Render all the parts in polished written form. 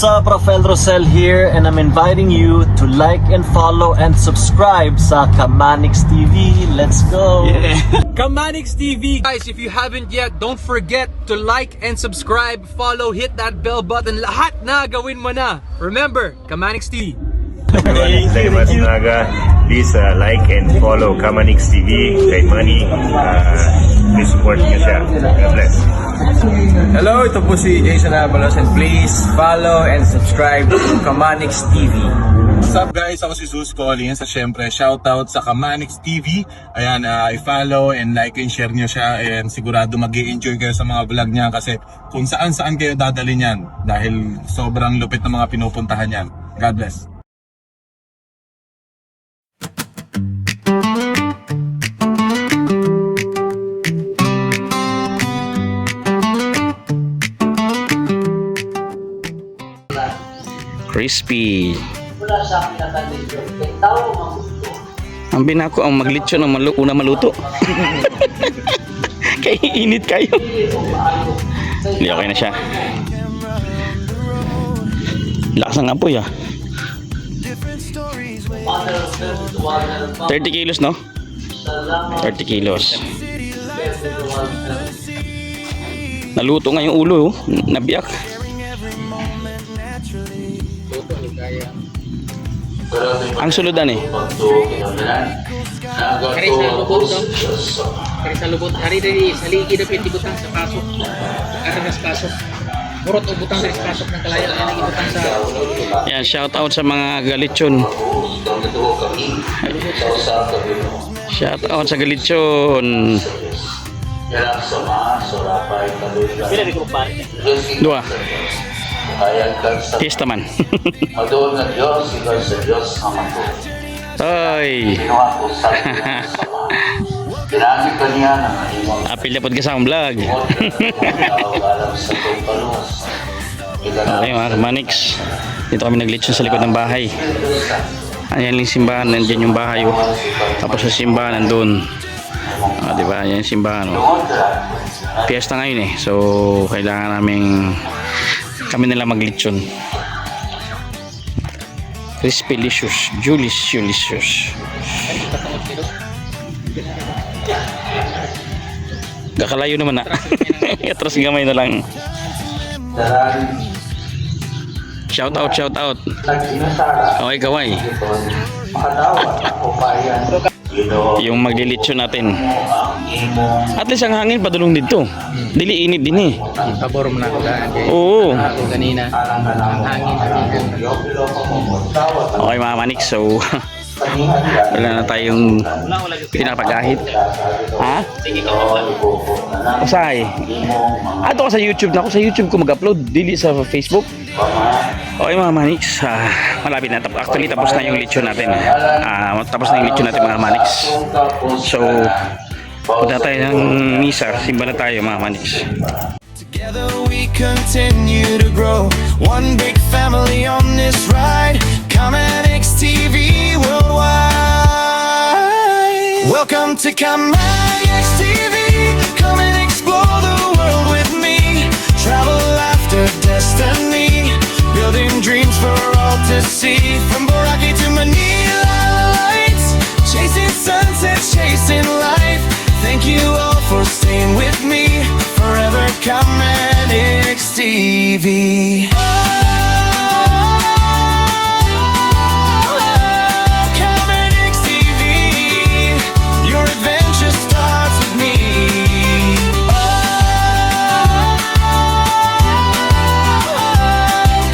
What's up, Rafael Rosel here, and I'm inviting you to like and follow and subscribe sa Kamanix TV. Let's go! Yeah. Kamanix TV. Guys, if you haven't yet, don't forget to like and subscribe, follow, hit that bell button. Lahat na gawin mo na. Remember, Kamanix TV. Everyone, saya Mas Naga. Please like and follow Kamanix TV. Kay Money, please support niyo siya. God bless. Hello, ito po si Jason Avalos and please follow and subscribe to Kamanix TV. What's up guys? Ako si Zeus Collins. At syempre, shoutout sa Kamanix TV. Ayan, i-follow and like and share nyo siya. And sigurado mag-i-enjoy kayo sa mga vlog niya kasi kung saan-saan kayo dadalhin yan. Dahil sobrang lupit ng mga pinupuntahan yan. God bless. Crispy. Ang binako ang maglitsyo ng una maluto. Kaya init kayo. Hindi, okay na siya. Lakas ng apoy ah. 30 kilos no? 30 kilos. Naluto nga yung ulo oh. Nabiyak. Ang suludan eh. Kari sa lubot no? Kari sa lubot. Kari dari sa ligi na pinitibutang sa pasok. Karnas pasok. Murot o butang dari sa pasok ng kalaya na nagibutang sa... Yan, shout out sa mga galitsyon. Shout out sa galitsyon. Dua. Tiesta man. Ay. Apil dapat ka sa akong vlog. Okay mga Kamanix, dito kami naglitsyon sa likod ng bahay. Ayan yung simbahan, nandiyan yung bahay oh. Tapos sa simbahan nandun. Diba, ayan yung simbahan oh. Fiesta ngayon eh, so kailangan naming kami nila maglitsyon. Crispy licious, Julicious. Kakalayo naman na. Atras gamay na lang. Shout out. Kaway. Yung maglilitsyon natin. At least ang hangin padulong dito. Dili init din eh. Pabor mo na ako daan. Oo. Ako kanina. Ang hangin. Okay mga Manix, so wala na tayong pinapagahit. Ha? Usahay. Ato ka sa YouTube na ako. Sa YouTube ko mag-upload. Dili sa Facebook. Okay mga Manix, malapit na. Actually tapos na yung lechon natin. Tapos na yung lechon natin mga Manix. So punta tayo ng misa. Simba na tayo mga Manix. Together we continue to grow. One big family on this ride. Kamanix TV worldwide. Welcome to Kamanix TV. Come and explore the world with me. Travel after destiny. Building dreams for all to see. From Boracay to Manila lights. Chasing sunsets, chasing life. Thank you all for staying with me. Forever Kamanix TV. Kamanix TV. Your adventure starts with me.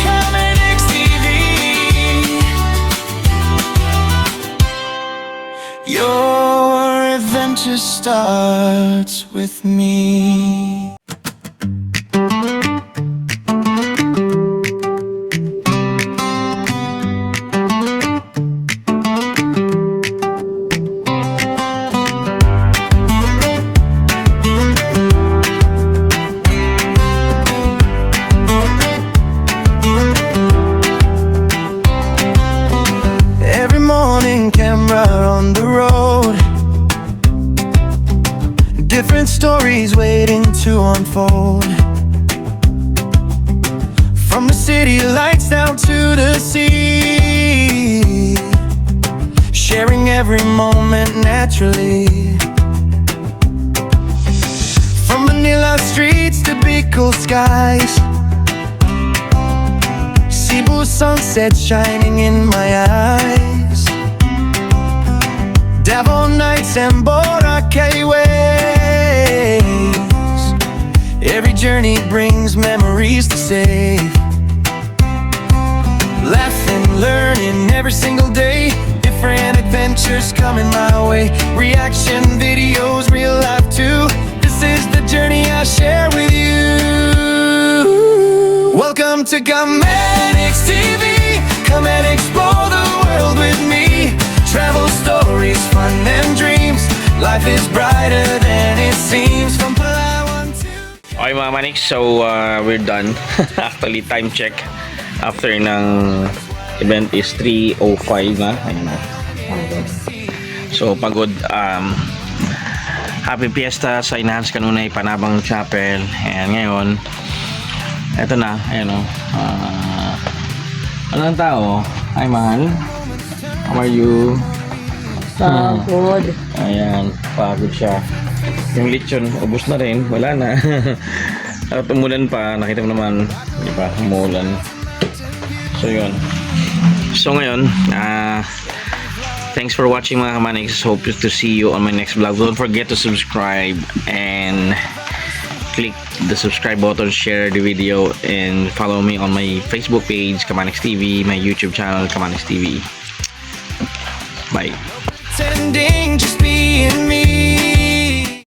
Kamanix TV. Your adventure starts with me. Every morning, camera on the road. Different stories waiting to unfold. From the city lights beach down to the sea, sharing every moment naturally. From Manila streets to Bicol skies, Cebu sunset shining in my eyes, Davao nights and Boracay waves. Every journey brings memories to save. Laughing, learning every single day, different adventures coming my way. Reaction videos, real life too. This is the journey I share with you. Welcome to Kamanix TV. Come and explore the world with me. Travel stories, fun and dreams. Life is brighter than it seems. From Palawan to... Okay mga Manix, so we're done. Actually, time check after ng event is 3:05 na. Ayun na. So pagod. Happy Fiesta sa Enhance Kanunay Panabang Chapel. And ngayon, eto na, ayan o. Ano ang tao? Hi mahal. How are you? Pagod. Ayan, pagod siya. Yung lechon, ubos na rin. Wala na. At umulan pa, nakita mo naman, di ba, umulan. So yun. So ngayon, thanks for watching mga Kamanix. Hope to see you on my next vlog. Don't forget to subscribe and click the subscribe button, share the video, and follow me on my Facebook page, Kamanix TV, my YouTube channel, Kamanix TV. Bye. Pretending, just being me.